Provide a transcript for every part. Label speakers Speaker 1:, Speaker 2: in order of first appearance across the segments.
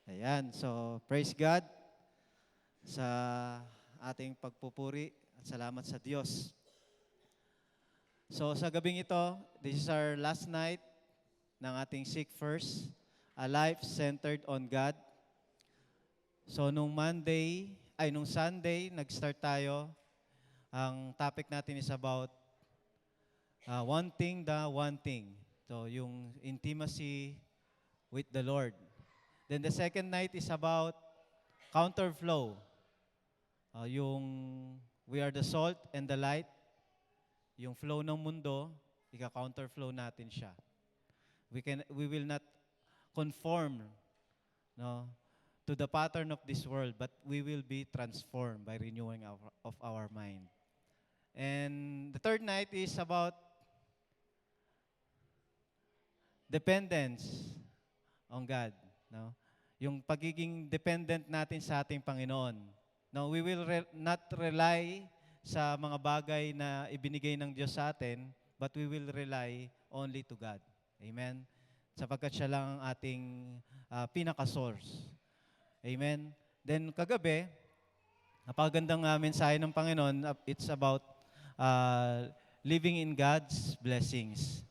Speaker 1: Ayan, so praise God sa ating pagpupuri at salamat sa Diyos. So sa gabing ito, this is our last night ng ating Seek First, a life centered on God. So nung Sunday, nag-start tayo. Ang topic natin is about wanting the one thing. So yung intimacy with the Lord. Then the second night is about counterflow. Yung we are the salt and the light, yung flow ng mundo, ika-counterflow natin siya. We will not conform, no, to the pattern of this world, but we will be transformed by renewing of our mind. And the third night is about dependence on God, no? Yung pagiging dependent natin sa ating Panginoon. No, we will not rely sa mga bagay na ibinigay ng Diyos sa atin, but we will rely only to God. Amen? Sapagkat siya lang ang ating pinaka-source. Amen? Then kagabi, napakagandang mensahe ng Panginoon, it's about living in God's blessings.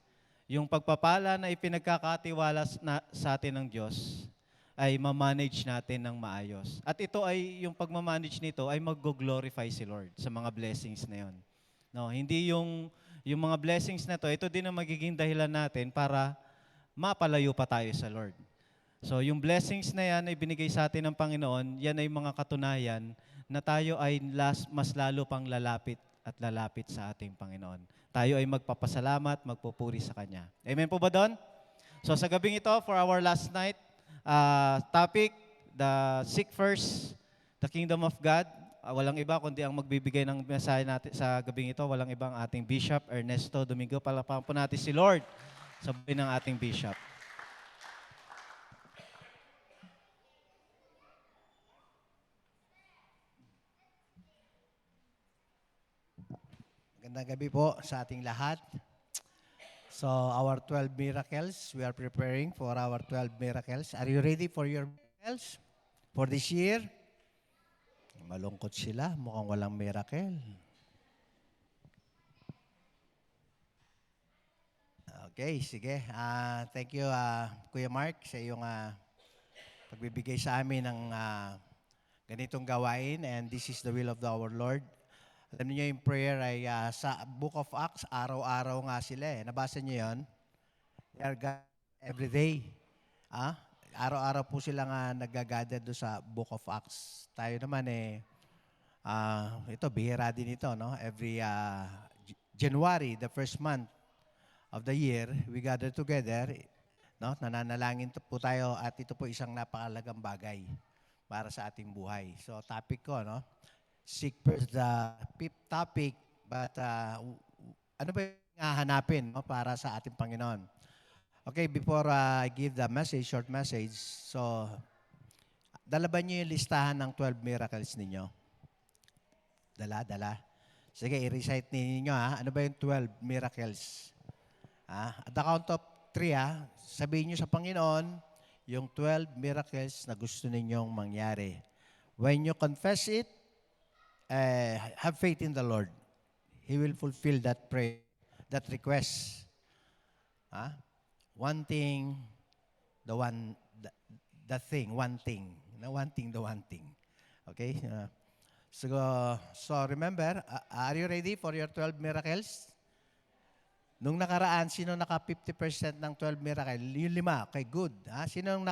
Speaker 1: Yung pagpapala na ipinagkakatiwala sa atin ng Diyos, ay ma-manage natin ng maayos. At ito ay, yung pagmamanage nito ay mag-glorify si Lord sa mga blessings na yon. No, hindi yung mga blessings na to, ito din ang magiging dahilan natin para mapalayo pa tayo sa Lord. So yung blessings na yan ay binigay sa atin ng Panginoon, yan ay mga katunayan na tayo ay mas lalo pang lalapit at lalapit sa ating Panginoon. Tayo ay magpapasalamat, magpupuri sa Kanya. Amen po ba doon? So sa gabing ito, for our last night, topic, the seek first the kingdom of God. Walang iba kundi ang magbibigay ng mensahe natin sa gabing ito, walang ibang ating Bishop Ernesto Domingo. Palapakan po natin si Lord sa buhay ng ating Bishop.
Speaker 2: Magandang gabi po sa ating lahat. So, our 12 miracles, we are preparing for our 12 miracles. Are you ready for your miracles for this year? Malungkot sila, mukhang walang miracle. Okay, sige. Thank you, Kuya Mark, sa iyong pagbibigay sa amin ng ganitong gawain. And this is the will of our Lord. Alam niyo yung prayer ay sa Book of Acts, araw-araw nga sila eh. Nabasa niyo yun? They are gathered every day. Araw-araw po sila nga nag-gather doon sa Book of Acts. Tayo naman ito, bihira din ito, no? Every January, the first month of the year, we gather together, no? Nananalangin po tayo at ito po isang napakalagang bagay para sa ating buhay. So, topic ko, no? Seek first the fifth topic, but ano ba yung hahanapin, no, para sa ating Panginoon? Okay, before I give the message, short message, so dala ba niyo yung listahan ng 12 miracles ninyo? Dala. Sige, i-recite ninyo ano ba yung 12 miracles? At the count of 3 sabihin niyo sa Panginoon yung 12 miracles na gusto ninyong mangyari. When you confess it, have faith in the Lord. He will fulfill that prayer, that request. One thing, the thing, one thing. No, one thing, the one thing. Okay? So remember, are you ready for your 12 miracles? Nung nakaraan, sino naka 50% ng 12 miracle? Yung 5. Okay, good. Sinong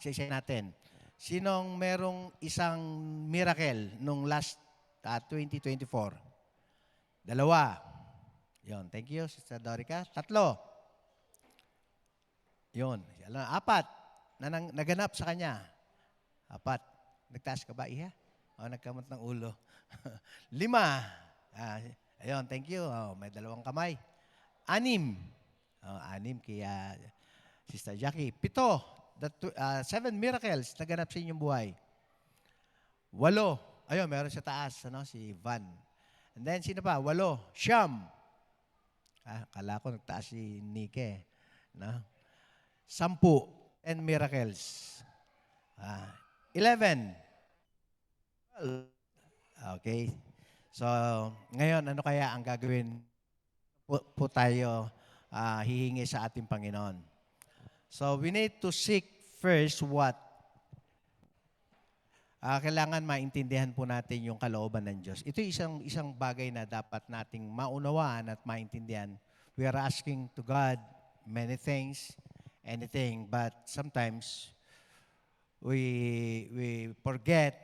Speaker 2: isa natin? Sinong merong isang miracle nung last 2024? 2. Yun. Thank you, Sister Dorica. 3. Yun. 4. Na naganap sa kanya. 4. Nagtaas ka ba, Iha? Nagkamot ng ulo. 5. Ayun, thank you. May 2 kamay. 6. 6 kaya Sister Jackie. 7 miracles naganap sa inyong buhay. 8. Ayun, meron sa taas, si Van. And then, sino pa? 8. Siyam. Kala ko nagtaas si Nike. 10. 10 miracles. Ah, 11. Okay. So, ngayon, ano kaya ang gagawin po tayo hihingi sa ating Panginoon? So, we need to seek first what? Kailangan maintindihan po natin yung kalooban ng Diyos. Ito isang bagay na dapat nating maunawaan at maintindihan. We are asking to God many things, anything, but sometimes we forget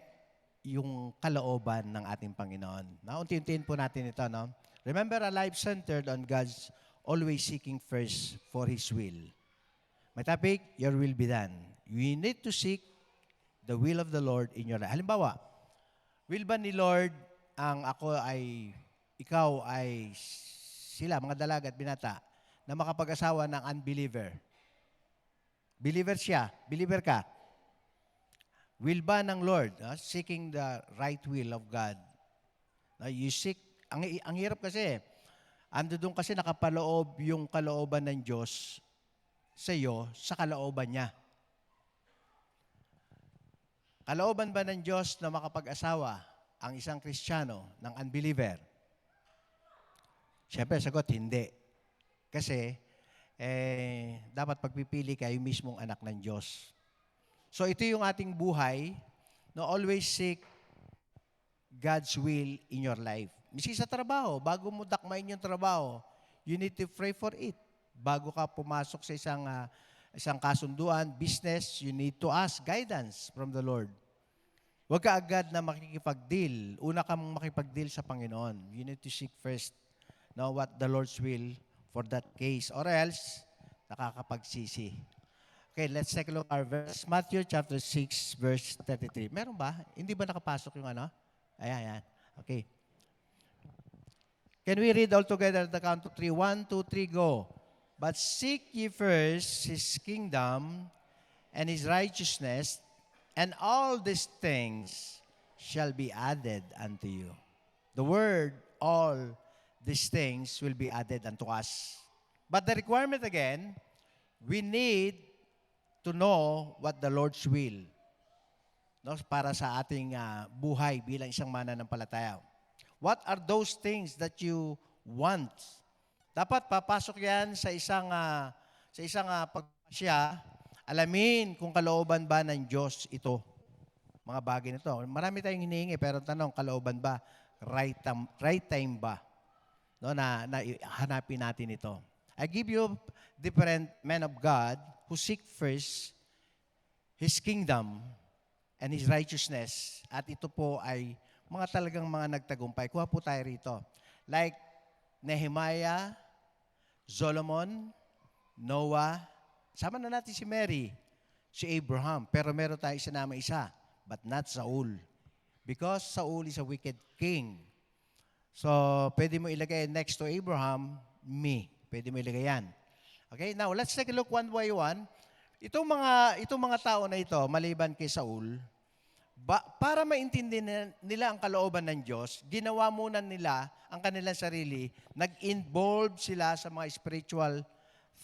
Speaker 2: yung kalooban ng ating Panginoon. Unti-untiin po natin ito, no? Remember, a life centered on God's always seeking first for His will. My topic, your will be done. We need to seek the will of the Lord in your life. Halimbawa, will ba ni Lord ang ikaw ay sila, mga dalaga at binata, na makapag-asawa ng unbeliever? Believer siya, believer ka. Will ba ng Lord, seeking the right will of God? You seek, ang hirap kasi, ando doon kasi nakapaloob yung kalooban ng Diyos sa iyo, sa kalooban niya. Kalooban ba ng Diyos na makapag-asawa ang isang Kristiyano ng unbeliever? Siyempre, sagot, hindi. Kasi, dapat pagpipili kayo mismong anak ng Diyos. So, ito yung ating buhay, no, always seek God's will in your life. Misi sa trabaho, bago mo dakmain yung trabaho, you need to pray for it. Bago ka pumasok sa isang kasunduan, business, you need to ask guidance from the Lord. Huwag ka agad na makikipag-deal. Una kang makipag-deal sa Panginoon. You need to seek first what the Lord's will for that case. Or else, nakakapagsisi. Okay, let's take a look at our verse. Matthew chapter 6, verse 33. Meron ba? Hindi ba nakapasok yung ano? Ayan. Okay. Can we read all together at the count of 3? 1, 2, 3, go. But seek ye first His kingdom and His righteousness, and all these things shall be added unto you. The word, all these things will be added unto us. But the requirement again, we need to know what the Lord's will, no, para sa ating buhay bilang isang mananampalataya. What are those things that you want? Dapat papasok yan sa isang pagpasya, alamin kung kalooban ba ng Diyos ito. Mga bagay nito. Marami tayong hinihingi, pero tanong, kalooban ba? Right time ba? No, na hanapin natin ito. I give you different men of God who seek first His kingdom and His righteousness. At ito po ay mga talagang mga nagtagumpay. Kuha po tayo rito. Like Nehemiah, Solomon, Noah, sama na natin si Mary, si Abraham, pero meron tayo isa, but not Saul. Because Saul is a wicked king. So, pwede mo ilagay next to Abraham, me. Pwede mo ilagay yan. Okay, now let's take a look one by one. Itong mga tao na ito, maliban kay Saul, para maintindihan nila ang kalooban ng Diyos, ginawa muna nila ang kanilang sarili, nag-involve sila sa mga spiritual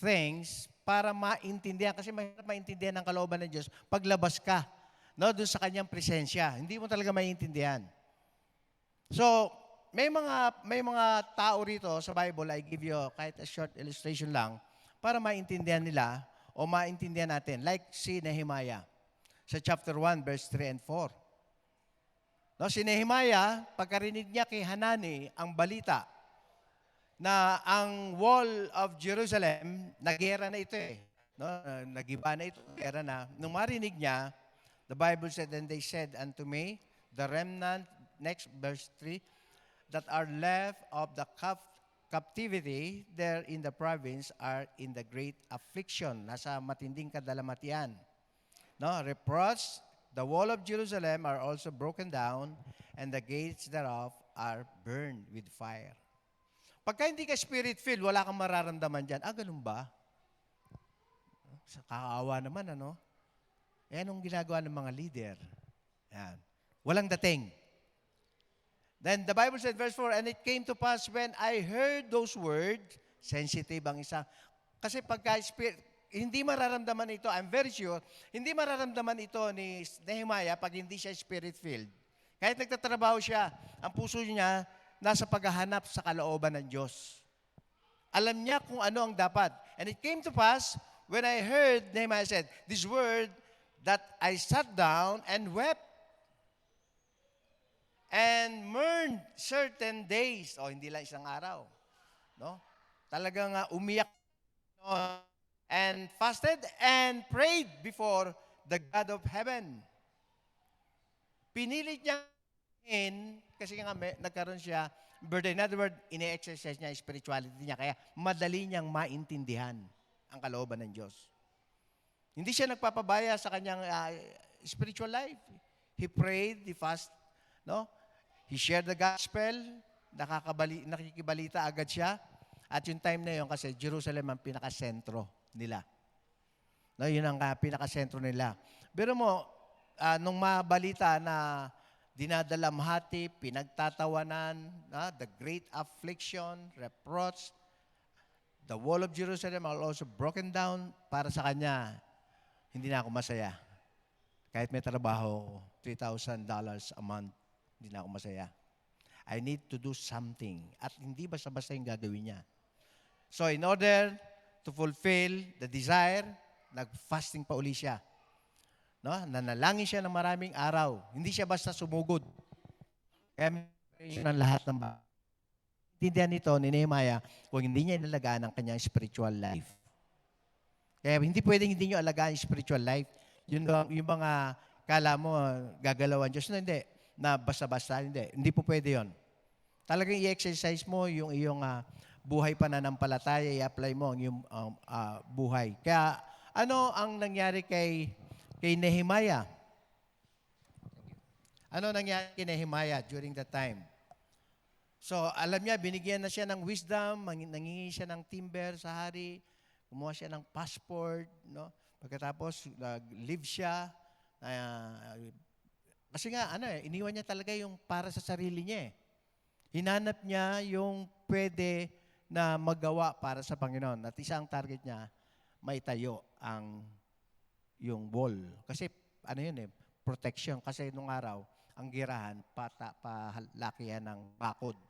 Speaker 2: things para maintindihan. Kasi mahirap maintindihan ang kalooban ng Diyos paglabas ka, no, doon sa kanyang presensya. Hindi mo talaga maintindihan. So, may mga tao rito sa Bible, I give you kahit a short illustration lang, para maintindihan nila o maintindihan natin. Like si Nehemiah. Sa chapter 1, verse 3 and 4. No, si Nehemiah, pagkarinig niya kay Hanani ang balita na ang wall of Jerusalem, nagera na ito No, nagiba na ito, nagera na. Nung marinig niya, the Bible said, and they said unto me, the remnant, next verse 3, that are left of the captivity there in the province are in the great affliction. Nasa matinding kadalamatian. No, reproach, the wall of Jerusalem are also broken down, and the gates thereof are burned with fire. Pagka hindi ka spirit-filled, wala kang mararamdaman dyan. Ganun ba? Kakaawa naman, ano? Anong ginagawa ng mga leader? Yan. Walang dating. Then the Bible said, verse 4, and it came to pass when I heard those words, sensitive ang isa. Kasi pagka hindi mararamdaman ito, I'm very sure, hindi mararamdaman ito ni Nehemiah pag hindi siya spirit-filled. Kahit nagtatrabaho siya, ang puso niya nasa paghahanap sa kalooban ng Diyos. Alam niya kung ano ang dapat. And it came to pass, when I heard, Nehemiah said, this word, that I sat down and wept and mourned certain days. O, hindi lang isang araw. No? Talagang umiyak, no? And fasted and prayed before the God of heaven. Pinilit niya kasi nga nagkaroon siya burden. In other words, ine-exercise niya spirituality niya. Kaya madali niyang maintindihan ang kalooban ng Diyos. Hindi siya nagpapabaya sa kanyang spiritual life. He prayed, he fast, no? He shared the gospel, nakikibalita agad siya. At yung time na yun, kasi Jerusalem ang pinakasentro nila. No, yun ang pinakasentro nila. Pero mo, nung mabalita na dinadalamhati, pinagtatawanan, the great affliction, reproach, the wall of Jerusalem are also broken down, para sa kanya, hindi na ako masaya. Kahit may trabaho, $3,000 a month, hindi na ako masaya. I need to do something. At hindi basta-basta yung gagawin niya. So in order to fulfill the desire, nag-fasting pa uli siya. No? Nanalangin siya ng maraming araw. Hindi siya basta sumugod. Kaya ng lahat ng intindihan nito ni Nehemiah kung hindi niya inalagaan ang kanyang spiritual life. Kaya hindi pwedeng hindi nyo alagaan yung spiritual life. Yung mga kala mo gagalawan Diyos. No, hindi. Na basta-basta. Hindi. Hindi po pwede yon. Talagang i-exercise mo yung iyong buhay pananampalataya, i-apply mo ang iyong buhay. Kaya ano ang nangyari kay Nehemiah? Ano nangyari kay Nehemiah during that time? So, alam niya, binigyan na siya ng wisdom, nangingi siya ng timber sa hari, kumuha siya ng passport, no? Pagkatapos, nag-live siya. Kasi nga, iniwan niya talaga yung para sa sarili niya. Hinanap niya yung pwede na magawa para sa Panginoon. At isang target niya, maitayo yung wall. Kasi, protection. Kasi nung araw, ang girahan, palakihan ng bakod.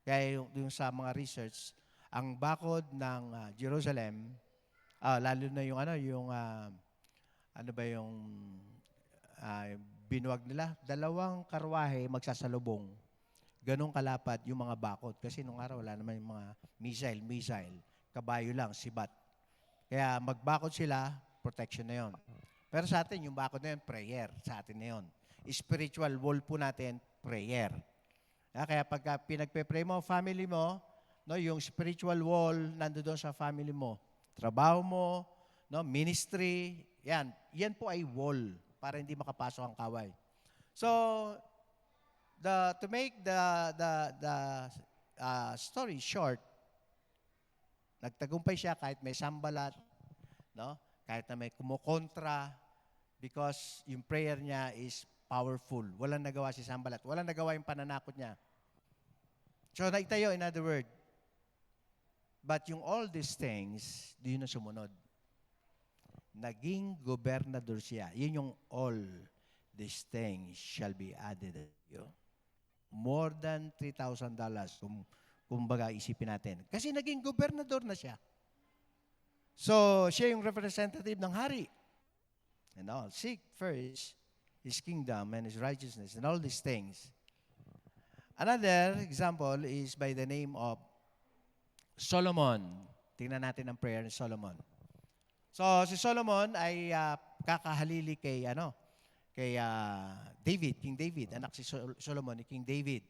Speaker 2: Kaya yung sa mga research, ang bakod ng Jerusalem, lalo na yung binuwag nila, 2 karwahe magsasalubong. Ganong kalapad yung mga bakod. Kasi nung araw, wala naman yung mga missile, kabayo lang, sibat. Kaya magbakod sila, protection na yon. Pero sa atin, yung bakod na yun, prayer. Sa atin na yun. Spiritual wall po natin, prayer. Kaya pagka pinagpe-pray mo, family mo, no, yung spiritual wall nandoon sa family mo. Trabaho mo, no, ministry, yan po ay wall para hindi makapasok ang kaway. So, to make the story short, nagtagumpay siya kahit may sambalat, no? Kahit na may kumukontra, because yung prayer niya is powerful. Walang nagawa si Sambalat. Walang nagawa yung pananakot niya. So, naitayo, in other word. But yung all these things, di yun na sumunod. Naging gobernador siya. Yun yung all these things shall be added to you. More than $3,000 kumbaga isipin natin. Kasi naging gobernador na siya. So, siya yung representative ng hari. And all, seek first His kingdom and His righteousness and all these things. Another example is by the name of Solomon. Tingnan natin ang prayer ni Solomon. So, si Solomon ay kakahalili kay David, King David. Anak si Solomon ni King David.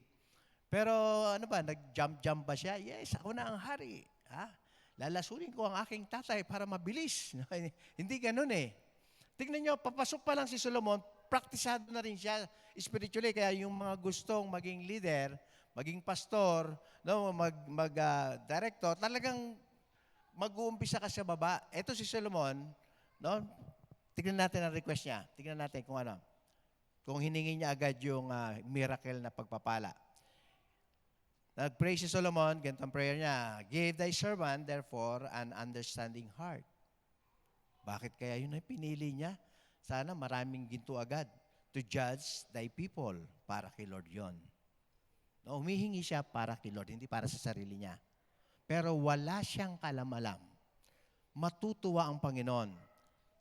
Speaker 2: Pero nag-jump ba siya? Yes, ako na ang hari. Lalasunin ko ang aking tatay para mabilis. Hindi ganun eh. Tingnan nyo, papasok pa lang si Solomon, praktisado na rin siya spiritually. Kaya yung mga gustong maging leader, maging pastor, no, mag-director, talagang mag-uumpisa ka sa baba. Ito si Solomon, no? Tingnan natin ang request niya. Tingnan natin kung ano. Kung hiningi niya agad yung miracle na pagpapala. Nag-pray si Solomon, ganito ang prayer niya, give thy servant, therefore, an understanding heart. Bakit kaya yun ang pinili niya? Sana maraming ginto agad to judge thy people. Para kay Lord yon. No, humihingi siya para kay Lord, hindi para sa sarili niya. Pero wala siyang kalamalam. Matutuwa ang Panginoon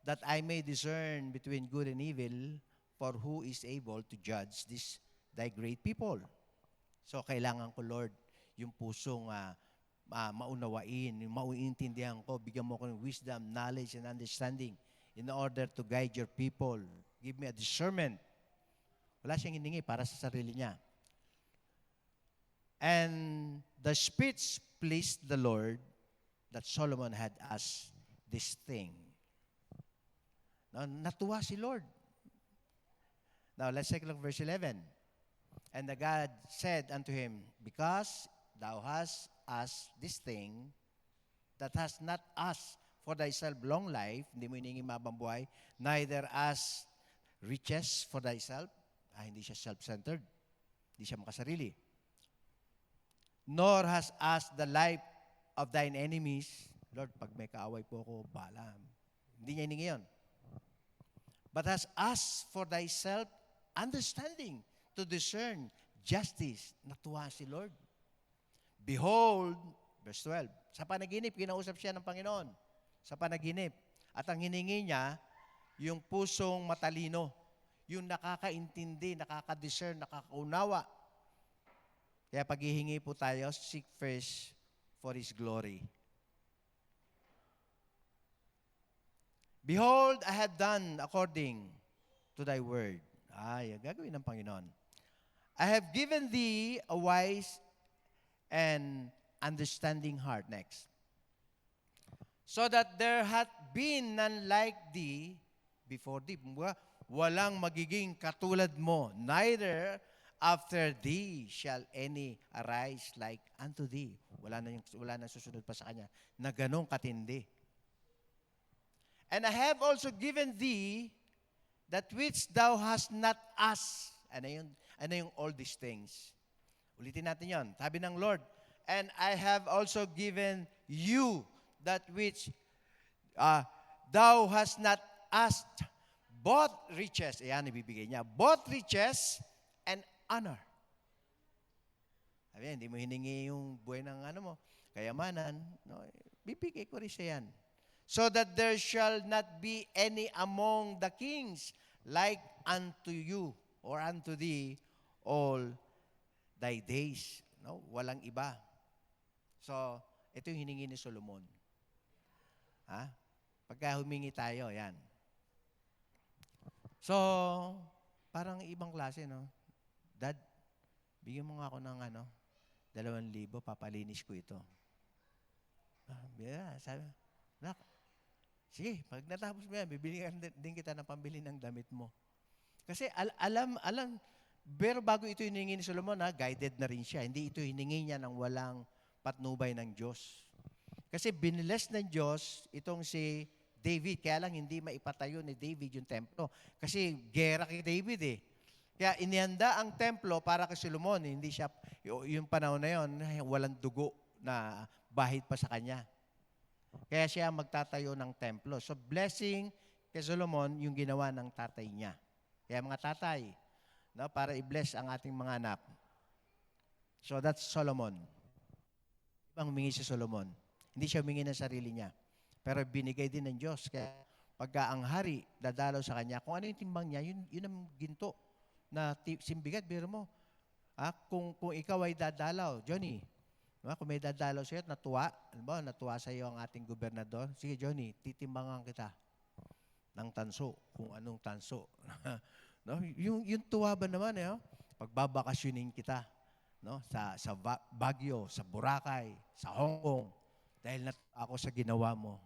Speaker 2: that I may discern between good and evil, for who is able to judge this thy great people. So kailangan ko, Lord, yung pusong maunawain, yung mauintindihan ko, bigyan mo ko ng wisdom, knowledge, and understanding in order to guide your people. Give me a discernment. Wala siyang hiningi para sa sarili niya. And the speech pleased the Lord that Solomon had asked this thing. Now, natuwa si Lord. Now, let's take a look at verse 11. And the God said unto him, because thou hast asked this thing, that hast not asked for thyself long life, hindi mo hiningi mabang buhay, neither ask riches for thyself, hindi siya self-centered, hindi siya makasarili, nor has asked the life of thine enemies. Lord, pag may kaaway po ako, bahala. Hindi niya hiningi yun. But has asked for thyself understanding to discern justice. Natuwa si Lord. Behold, verse 12, sa panaginip, kinausap siya ng Panginoon. Sa panaginip. At ang hiningi niya, yung pusong matalino, yung nakakaintindi, nakakadiscern, nakakaunawa. Kaya paghihingi po tayo, seek first for His glory. Behold, I have done according to thy word. Ay, gagawin ng Panginoon. I have given thee a wise and understanding heart. Next. So that there hath been none like thee before thee. Walang magiging katulad mo, neither after thee shall any arise like unto thee. Wala na susunod pa sa kanya na ganong katindi. And I have also given thee that which thou hast not asked. Ano yung all these things? Ulitin natin yon. Sabi ng Lord, and I have also given you that which thou hast not asked, both riches, ayan, ibibigay niya, both riches and honor. Sabi, hindi mo hiningi yung buhay ng mo, kayamanan, no? Bibigay ko rin siya yan. So that there shall not be any among the kings like unto you or unto thee all thy days. No? Walang iba. So, ito yung hiningi ni Solomon. Pagka humingi tayo, yan. So, parang ibang klase, no? Dad, bigyan mo nga ako ng 2,000, papalinis ko ito. Sabi, nak, sige, pag natapos mo yan, bibigyan din kita ng pambili ng damit mo. Kasi alam, pero bago ito hiningi ni Solomon, guided na rin siya. Hindi ito hiningi niya ng walang patnubay ng Diyos. Kasi biniles ng Diyos itong si David. Kaya lang hindi maipatayo ni David yung templo. Kasi gera kay David eh. Kaya inihanda ang templo para kay Solomon. Hindi siya, yung panahon na yun, walang dugo na bahid pa sa kanya. Kaya siya magtatayo ng templo. So blessing kay Solomon yung ginawa ng tatay niya. Kaya mga tatay, no, para i-bless ang ating mga anak. So that's Solomon. Ibang humingi si Solomon. Hindi siya humingi ng sarili niya. Pero binigay din ng Diyos. Kaya pagka ang hari dadalaw sa kanya, kung ano yung timbang niya, yun ang ginto na simbigat. Biro mo, kung ikaw ay dadalaw, Johnny, kung may dadalaw sa'yo at natuwa sa iyo ang ating gobernador, sige Johnny, titimbangan kita ng tanso, kung anong tanso. No? Yung tuwa ba naman, pagbabakasyonin kita, no? sa Baguio, sa Boracay, sa Hong Kong, dahil ako sa ginawa mo.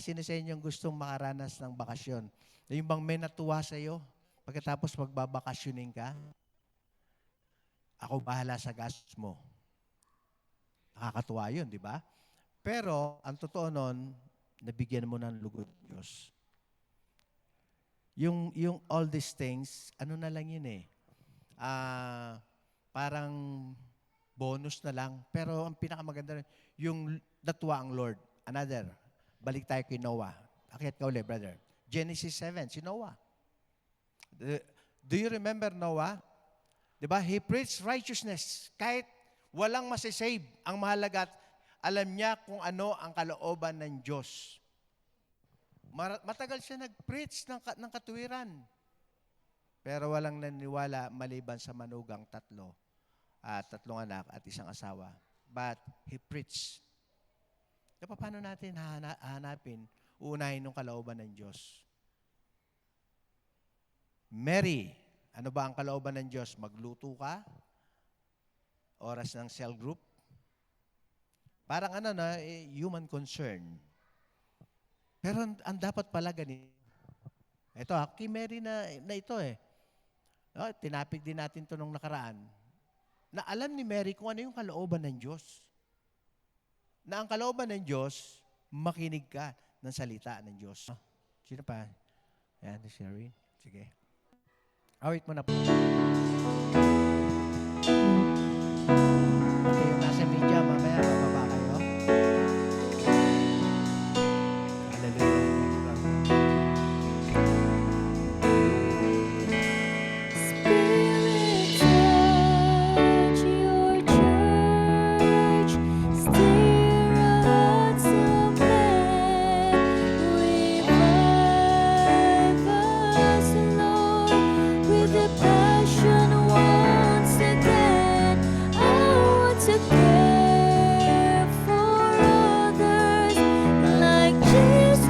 Speaker 2: Sino sa inyo gustong makaranas ng bakasyon? Yung bang may natuwa sa iyo, pagkatapos magbabakasyonin ka, ako bahala sa gastos mo. Nakakatuwa yun, di ba? Pero, ang totoo nun, nabigyan mo ng lugod ng Diyos. Yung all these things, ano na lang yun parang bonus na lang. Pero ang pinakamaganda rin, yung natuwa ang Lord. Another, balik tayo kay Noah. Akyat ka uli, brother. Genesis 7, si Noah. Do you remember Noah? Diba? He preached righteousness. Kahit walang masisave, ang mahalaga, alam niya kung ano ang kalooban ng Diyos. Matagal siya nag-preach ng katuwiran. Pero walang naniwala maliban sa manugang tatlong anak at isang asawa. But he preached. Kaya paano natin hahanapin, uunahin ng kalooban ng Diyos? Mary, ano ba ang kalooban ng Diyos? Magluto ka? Oras ng cell group? Parang human concern. Pero ang dapat pala ganito. Ito, kay Mary na ito eh. Tinapik din natin ito nung nakaraan. Na alam ni Mary kung ano yung kalooban ng Diyos. Na ang kalooban ng Diyos, makinig ka ng salita ng Diyos. Sino pa? Yan, si Sherry. Sige. Awit mo na po. Pati yung nasa media, mamaya mababa kayo. Hallelujah.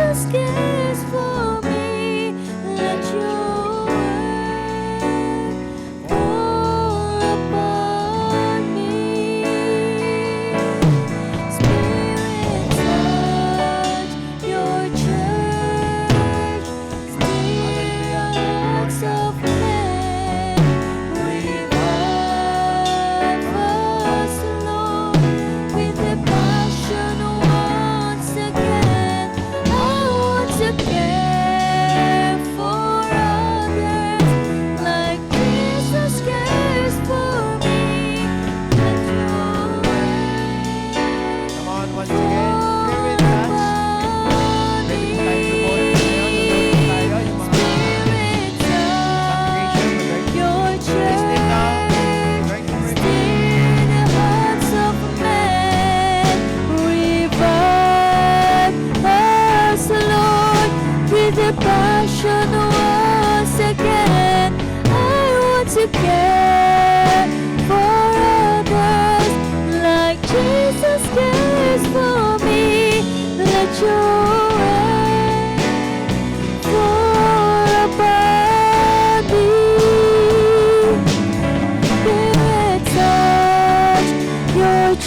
Speaker 3: Jesus cares for me. Let your rain fall upon me. Spirit, touch your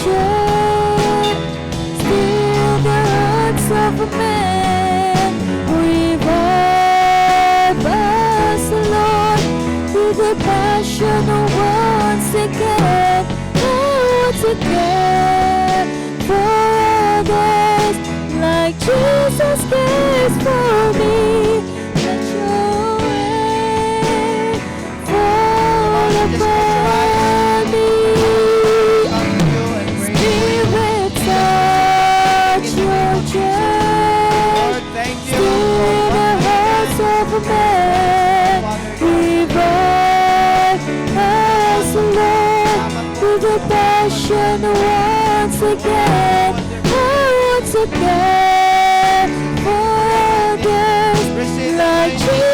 Speaker 3: church. Still the hearts of men. Revive us, Lord, with a passion once again. Once again, for others, like Jesus cares for me. Let your rain fall upon me. Spirit, touch your church. Still the hearts of men. Revive us, Lord, with a passion once again, once again, for others, like Jesus.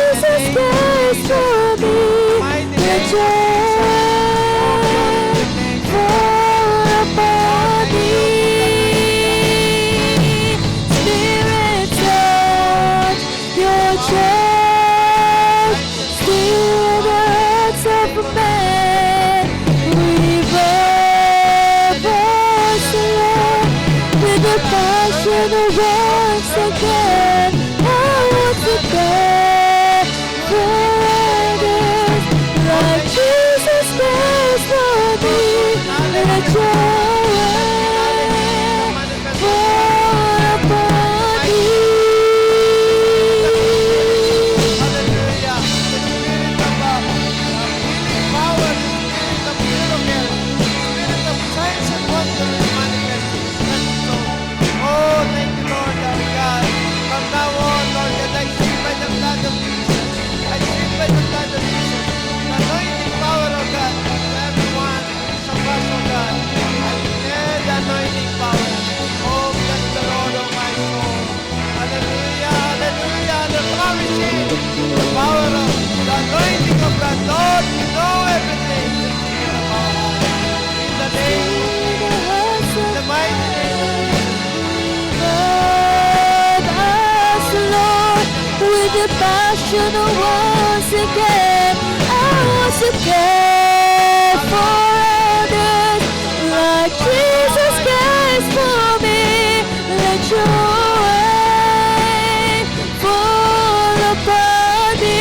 Speaker 3: passion once again. I want to care for others like Jesus cares for me. Let your rain fall upon me.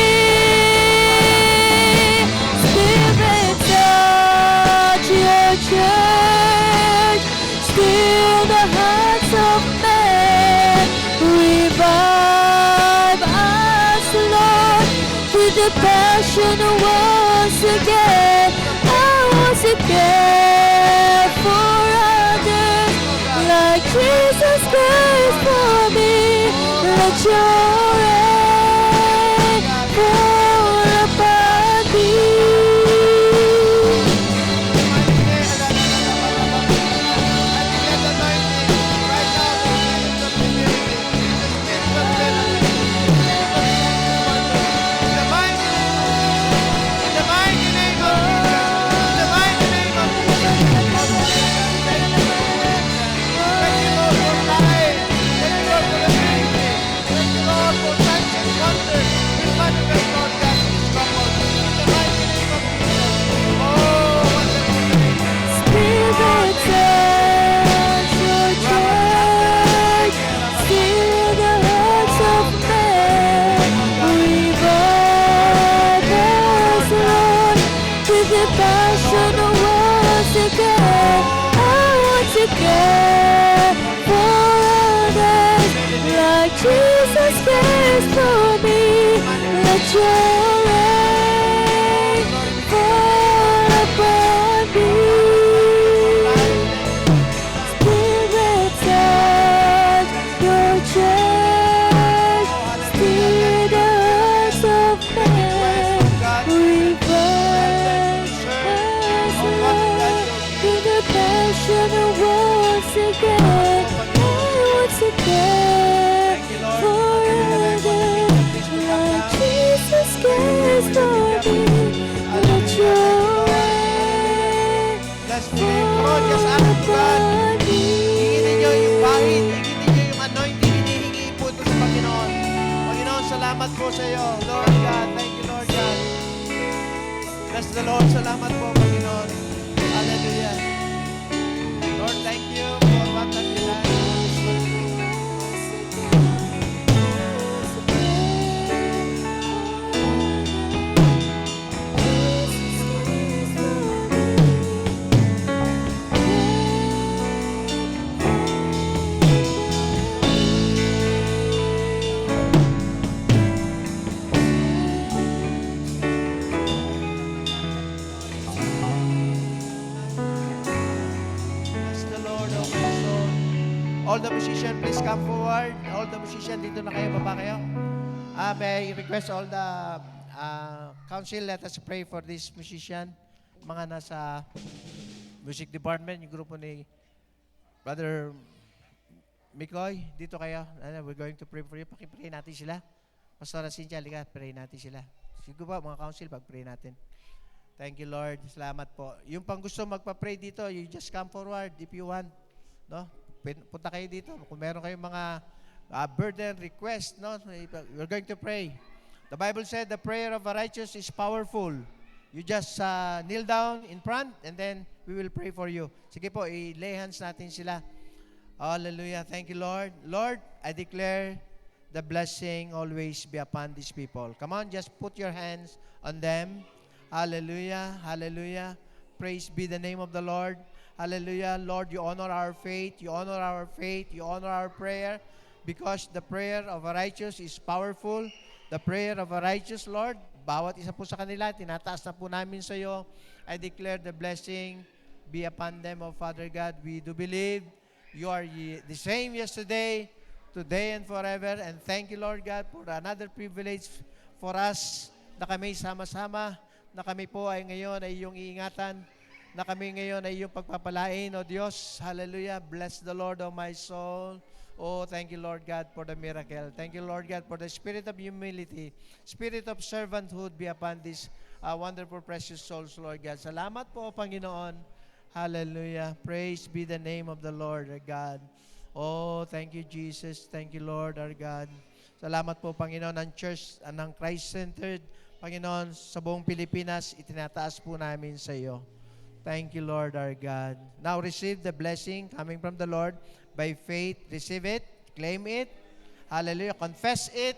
Speaker 3: Spirit, touch your church. Still the hearts of men. Revive us, Lord, with the passion once again. I want to care for others like Jesus cares for me. Let your rain fall upon me. Spirit, touch your church. Still the hearts of men. Revive us, Lord, with the passion once again. I want to care for others like Jesus cares for me. Let your rain fall upon me. Spirit, touch your church. Still the hearts of men. Revive us, Lord, with the passion once again. I want to care for others like Jesus cares for me. Let your rain
Speaker 2: Bless the name, Lord. Just ask God.
Speaker 3: upon me.
Speaker 2: Hingin ninyo yung bahid, hingin ninyo yung anointing, hinihingi po ito sa Panginoon. Panginoon, salamat po sa iyo. Lord God, thank you, Lord God. Bless the Lord, salamat po, Panginoon. Hallelujah. Lord, thank you for what have you done. Bless the Lord, oh my soul. All the musicians, please come forward. All the musicians, dito na kayo, baba kayo. May I request all the council, let us pray for this musician. Mga nasa music department, yung grupo ni Brother Mikoy, dito kayo. We're going to pray for you. Pakipray natin sila. Pastora Cynthia, halika, pray natin sila. Sige po, mga council, pag-pray natin. Thank you, Lord. Salamat po. Yung pang gusto magpa-pray dito, you just come forward if you want. No? Punta kayo dito. Kung meron kayong mga burden, request, no? We're going to pray. The Bible said the prayer of a righteous is powerful. You just kneel down in front and then we will pray for you. Sige po, i-lay hands natin sila. Hallelujah. Thank you, Lord. Lord, I declare the blessing always be upon these people. Come on, just put your hands on them. Hallelujah. Hallelujah. Praise be the name of the Lord. Hallelujah. Lord, you honor our faith. You honor our faith. You honor our prayer. Because the prayer of a righteous is powerful. The prayer of a righteous, Lord, bawat isa po sa kanila, tinataas na po namin sa iyo. I declare the blessing be upon them, O Father God. We do believe you are the same yesterday, today, and forever. And thank you, Lord God, for another privilege for us na kami sama-sama, na kami po ay ngayon ay iyong iingatan, na kami ngayon ay iyong pagpapalain, O Diyos. Hallelujah. Bless the Lord, O my soul. Oh, thank you, Lord God, for the miracle. Thank you, Lord God, for the spirit of humility, spirit of servanthood be upon these wonderful, precious souls, Lord God. Salamat po, Panginoon. Hallelujah. Praise be the name of the Lord, our God. Oh, thank you, Jesus. Thank you, Lord, our God. Salamat po, Panginoon, ng Church, ng Christ-centered, Panginoon, sa buong Pilipinas, itinataas po namin sa iyo. Thank you, Lord our God. Now receive the blessing coming from the Lord by faith. Receive it, claim it. Hallelujah. Confess it.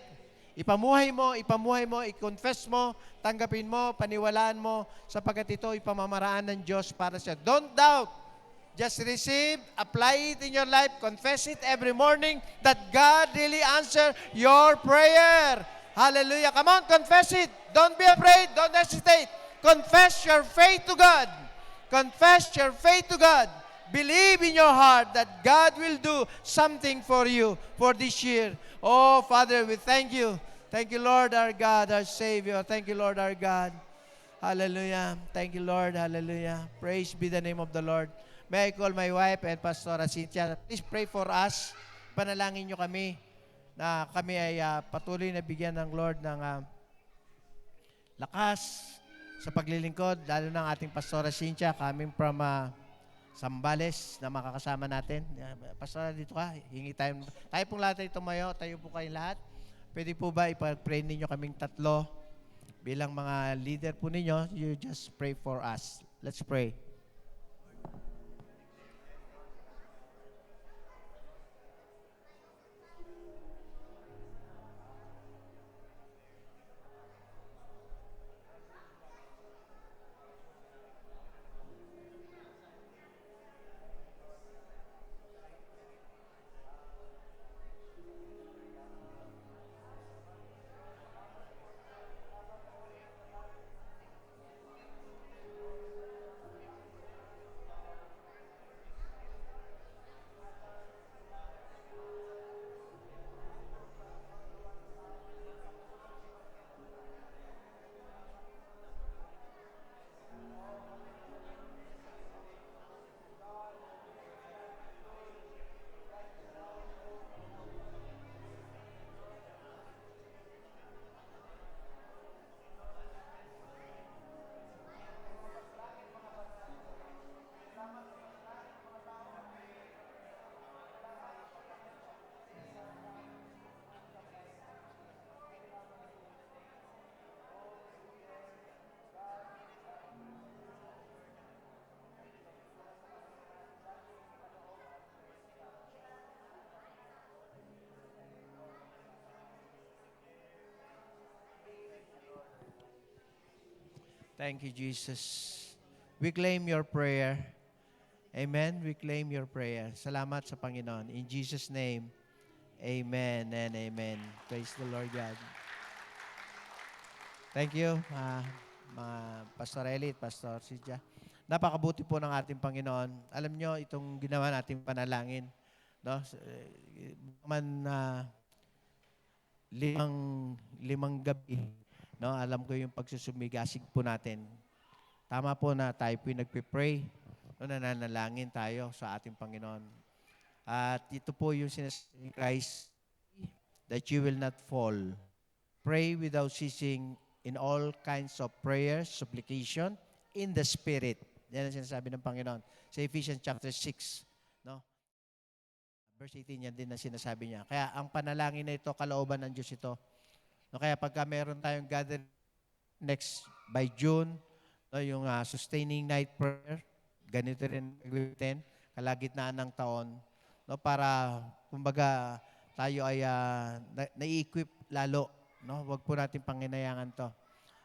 Speaker 2: Ipamuhay mo, i-confess mo, tanggapin mo, paniwalaan mo, sapagkat ito ipamamaraan ng Diyos para sa iyo. Don't doubt. Just receive, apply it in your life, confess it every morning that God really answer your prayer. Hallelujah. Come on, confess it. Don't be afraid. Don't hesitate. Confess your faith to God. Confess your faith to God. Believe in your heart that God will do something for you for this year. Oh, Father, we thank you. Thank you, Lord, our God, our Savior. Thank you, Lord, our God. Hallelujah. Thank you, Lord. Hallelujah. Praise be the name of the Lord. May I call my wife and Pastora Cynthia. Please pray for us. Panalangin nyo kami na kami ay patuloy na bigyan ng Lord ng lakas sa paglilingkod, lalo ng ating Pastora Cynthia coming from Sambales na makakasama natin. Pastora, dito ka. Hingi tayo. Tayo pong lahat ay tumayo. Tayo po kayong lahat. Pwede po ba ipag-pray ninyo kaming tatlo bilang mga leader po ninyo? You just pray for us. Let's pray. Thank you, Jesus. We claim your prayer. Amen. We claim your prayer. Salamat sa Panginoon. In Jesus' name, amen and amen. Praise the Lord God. Thank you, mga Pastor Ellie at Pastor Sidja. Napakabuti po ng ating Panginoon. Alam nyo, itong ginawa nating panalangin, no? Limang gabi, no? Alam ko yung pagsusumigasig po natin. Tama po na tayo po yung nagpipray, no? Nananalangin tayo sa ating Panginoon. At ito po yung sinasabi ni Christ, that you will not fall. Pray without ceasing in all kinds of prayers, supplication, in the Spirit. Yan ang sinasabi ng Panginoon. Sa Ephesians chapter 6, no? Verse 18, yan din ang sinasabi niya. Kaya ang panalangin na ito, kalooban ng Diyos ito. No, kaya pagka meron tayong gathering next by June, no, yung sustaining night prayer, ganito rin gagawin, kalagitnaan ng taon, no, para kumbaga tayo ay na-equip lalo, no? Huwag po natin panginayangan to.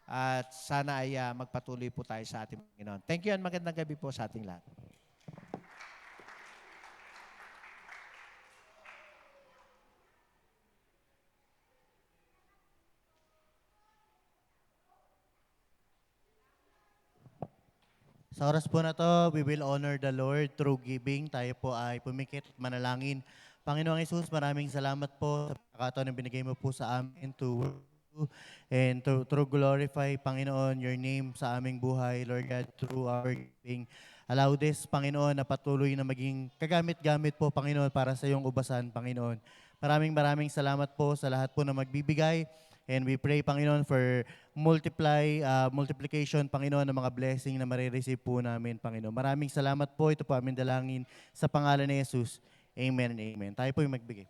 Speaker 2: At sana ay magpatuloy po tayo sa ating Panginoon. Thank you and magandang gabi po sa ating lahat.
Speaker 4: Sa oras po na to, we will honor the Lord through giving. Tayo po ay pumikit at manalangin. Panginoong Hesus, maraming salamat po sa pagkakataon na binigay mo po sa amin to work and to glorify, Panginoon, your name sa aming buhay, Lord God, through our giving. Allow this, Panginoon, na patuloy na maging kagamit-gamit po, Panginoon, para sa iyong ubasan, Panginoon. Maraming salamat po sa lahat po na magbibigay. And we pray, Panginoon, for multiplication, Panginoon, ng mga blessing na marireceive po namin, Panginoon. Maraming salamat po. Ito po aming dalangin sa pangalan ni Jesus. Amen and amen. Tayo po yung magbigay.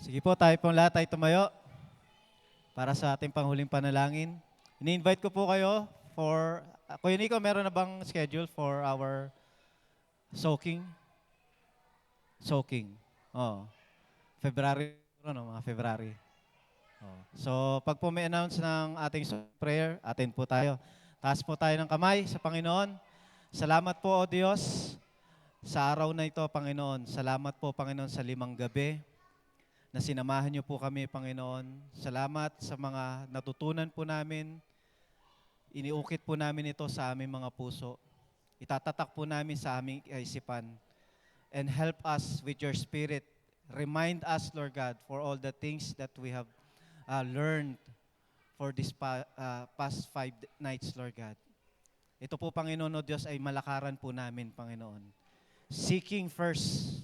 Speaker 1: Sige po, tayo pong lahat ay tumayo para sa ating panghuling panalangin. Ini-invite ko po kayo for, Kuya Nico, meron na bang schedule for our soaking? Soaking. Oh. February, mga February. Oh. So, pag po may announce ng ating prayer, atin po tayo. Taas po tayo ng kamay sa Panginoon. Salamat po, O Diyos, sa araw na ito, Panginoon. Salamat po, Panginoon, sa 5 gabi na sinamahan niyo po kami, Panginoon. Salamat sa mga natutunan po namin. Iniukit po namin ito sa aming mga puso. Itatatak po namin sa aming isipan. And help us with your Spirit. Remind us, Lord God, for all the things that we have learned for this past 5 nights, Lord God. Ito po, Panginoon o Diyos, ay malakaran po namin, Panginoon. Seeking first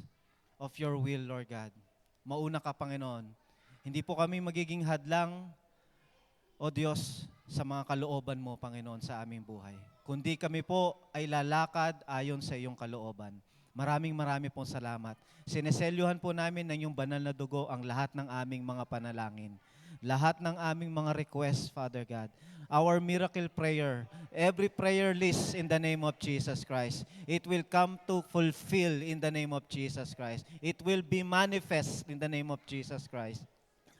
Speaker 1: of your will, Lord God. Mauna ka, Panginoon. Hindi po kami magiging hadlang, O Diyos, sa mga kalooban mo, Panginoon, sa aming buhay. Kundi kami po ay lalakad ayon sa iyong kalooban. Maraming pong salamat. Sineselyuhan po namin ng iyong banal na dugo ang lahat ng aming mga panalangin. Lahat ng aming mga requests, Father God. Our miracle prayer, every prayer list in the name of Jesus Christ, it will come to fulfill in the name of Jesus Christ. It will be manifest in the name of Jesus Christ.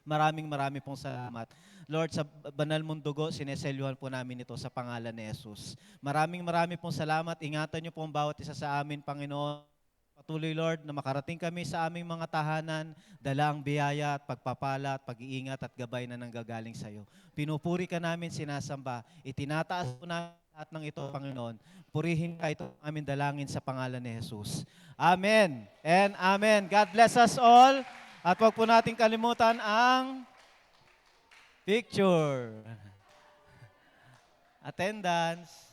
Speaker 1: Maraming pong salamat. Lord, sa banal mong dugo, sineselyuhan po namin ito sa pangalan ni Jesus. Maraming pong salamat. Ingatan niyo po ang bawat isa sa amin, Panginoon. Patuloy, Lord, na makarating kami sa aming mga tahanan, dala ang biyaya at pagpapala at pag-iingat at gabay na nanggagaling sa iyo. Pinupuri ka namin, sinasamba. Itinataas po namin lahat ng ito, Panginoon. Purihin ka ito ang aming dalangin sa pangalan ni Jesus. Amen and amen. God bless us all. At huwag po natin kalimutan ang picture. Attendance.